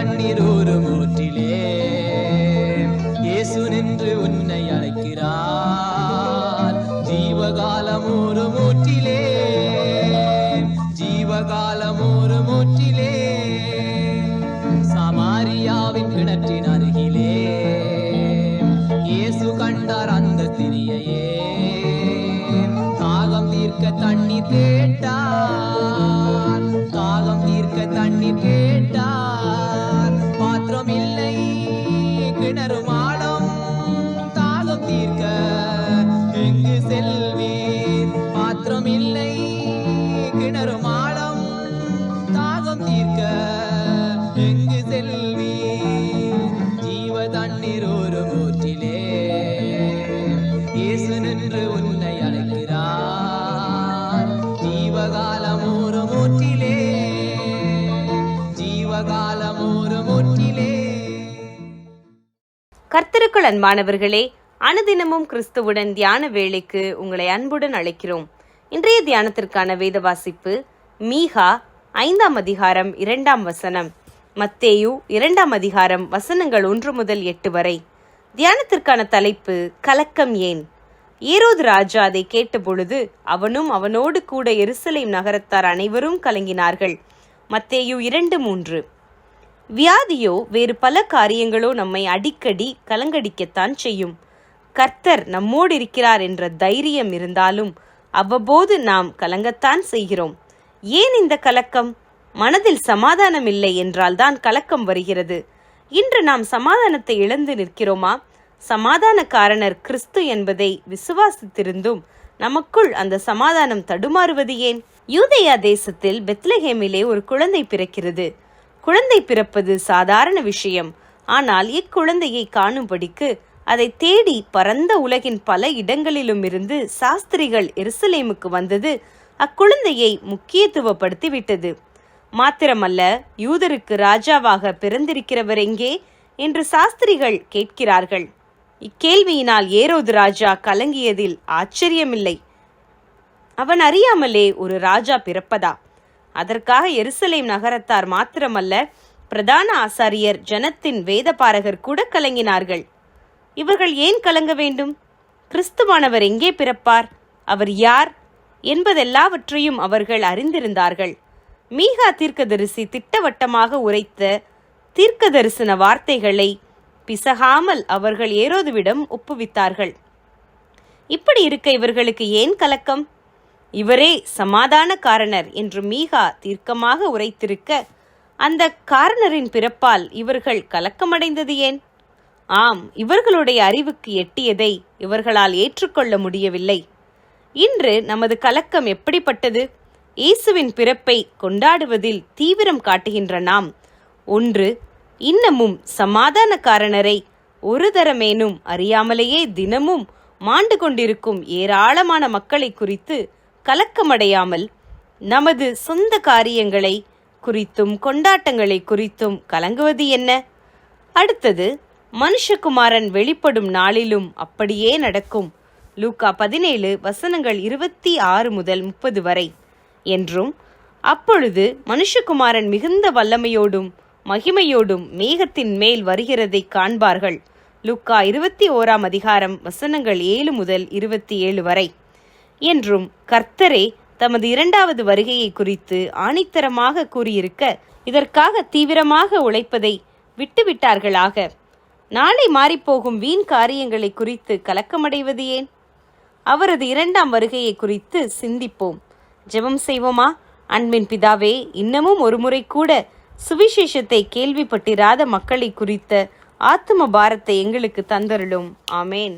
தண்ணீர் ஒரு மூற்றிலே இயேசு நின்று உன்னை அழைக்கிறார். ஜீவகாலம் ஒரு மூற்றிலே, ஜீவகாலம் ஒரு மூற்றிலே. சமாரியாவின் கிணற்றின் அருகிலே இயேசு கண்டார் அந்த ஸ்திரியையே. தாகம் தீர்க்க தண்ணீர் கேட்டார், தாகம் தீர்க்க தண்ணீர் கேட்டார். பாத்திரம் இல்லை கிணறும் ஆழம், தாகம் தீர்க்க எங்கு செல்வீர்? பாத்திரம் இல்லை கிணறும் ஆழம், தாகம் தீர்க்க எங்கு செல்வீர்? ஜீவ தண்ணீர் ஒரு மூற்றிலே இயேசு நின்று உன்னை அழைக்கிறார். ஜீவகாலம் ஒரு மூற்றிலே, ஜீவகாலம் ஒரு மூற்றிலே. கர்த்தருக்குள் அன்பானவர்களே, அனுதினமும் கிறிஸ்துவுடன் தியான வேளைக்கு உங்களை அன்புடன் அழைக்கிறோம். இன்றைய தியானத்திற்கான வேத வாசிப்பு மீகா 5ஆம் அதிகாரம் 2ஆம் வசனம், மத்தேயு 2ஆம் அதிகாரம் வசனங்கள் 1 முதல் 8 வரை. தியானத்திற்கான தலைப்பு கலக்கம் ஏன்? ஏரோது ராஜா அதை கேட்டபொழுது அவனும் அவனோடு கூட எருசலேம் நகரத்தார் அனைவரும் கலங்கினார்கள். மத்தேயு 2:3. வியாதியோ வேறு பல காரியங்களோ நம்மை அடிக்கடி கலங்கடிக்கத்தான் செய்யும். கர்த்தர் நம்மோடு இருக்கிறார் என்ற தைரியம் இருந்தாலும் அவ்வப்போது நாம் கலங்கத்தான் செய்கிறோம். ஏன் இந்த கலக்கம்? மனதில் சமாதானம் இல்லை என்றால் தான் கலக்கம் வருகிறது. இன்று நாம் சமாதானத்தை இழந்து நிற்கிறோமா? சமாதான காரணர் கிறிஸ்து என்பதை விசுவாசித்திருந்தும் நமக்குள் அந்த சமாதானம் தடுமாறுவது ஏன்? யூதேயா தேசத்தில் பெத்லஹேமிலே ஒரு குழந்தை பிறக்கிறது. குழந்தை பிறப்பது சாதாரண விஷயம். ஆனால் இக்குழந்தையை காணும்படிக்கு அதை தேடி பரந்த உலகின் பல இடங்களிலும் இருந்து சாஸ்திரிகள் எருசலேமுக்கு வந்தது அக்குழந்தையை முக்கியத்துவப்படுத்தி விட்டது. மாத்திரமல்ல, யூதருக்கு ராஜாவாக பிறந்திருக்கிறவர் எங்கே என்று சாஸ்திரிகள் கேட்கிறார்கள். இக்கேள்வியினால் ஏரோது ராஜா கலங்கியதில் ஆச்சரியமில்லை. அவன் அறியாமலே ஒரு ராஜா பிறப்பதா? அதற்காக எருசலேம் நகரத்தார் மாத்திரமல்ல, பிரதான ஆசாரியர், ஜனத்தின் வேதபாரகர் கூட கலங்கினார்கள். இவர்கள் ஏன் கலங்க வேண்டும்? கிறிஸ்துவானவர் எங்கே பிறப்பார்? அவர் யார் என்பதெல்லாவற்றையும் அவர்கள் அறிந்திருந்தார்கள். மீகா தீர்க்கதரிசி திட்டவட்டமாக உரைத்த தீர்க்க தரிசன வார்த்தைகளை பிசகாமல் அவர்கள் ஏரோதுவிடம் ஒப்புவித்தார்கள். இப்படி இருக்க இவர்களுக்கு ஏன் கலக்கம்? இவரே சமாதான காரணர் என்று மீகா தீர்க்கமாக உரைத்திருக்க அந்த காரணரின் பிறப்பால் இவர்கள் கலக்கமடைந்தது ஏன்? ஆம், இவர்களுடைய அறிவுக்கு எட்டியதை இவர்களால் ஏற்றுக்கொள்ள முடியவில்லை. இன்று நமது கலக்கம் எப்படிப்பட்டது? இயேசுவின் பிறப்பை கொண்டாடுவதில் தீவிரம் காட்டுகின்ற நாம், ஒன்று, இன்னமும் சமாதான காரணரை ஒரு தரமேனும் அறியாமலேயே தினமும் மாண்டு கொண்டிருக்கும் ஏராளமான மக்களை குறித்து கலக்கமடையாமல் நமது சொந்த காரியங்களை குறித்தும் கொண்டாட்டங்களை குறித்தும் கலங்குவது என்ன? அடுத்தது, மனுஷகுமாரன் வெளிப்படும் நாளிலும் அப்படியே நடக்கும். லூக்கா 17 வசனங்கள் 26 முதல் 30 வரை என்றும், அப்பொழுது மனுஷகுமாரன் மிகுந்த வல்லமையோடும் மகிமையோடும் மேகத்தின் மேல் வருகிறதை காண்பார்கள். லூக்கா 21ஆம் அதிகாரம் வசனங்கள் 7 முதல் 27 வரை என்றும், கர்த்தரே தமது 2வது வருகையை குறித்து ஆணித்தரமாக கூறியிருக்க இதற்காக தீவிரமாக உழைப்பதை விட்டுவிட்டார்களாக. நாளை மாறிப்போகும் வீண் காரியங்களை குறித்து கலக்கமடைவது ஏன்? அவரது 2ஆம் வருகையை குறித்து சிந்திப்போம். ஜெபம் செய்வோமா? அன்பின் பிதாவே, இன்னமும் ஒரு முறை கூட சுவிசேஷத்தை கேள்விப்பட்டிராத மக்களை குறித்த ஆத்தும பாரத்தை எங்களுக்கு தந்தருளும். ஆமேன்.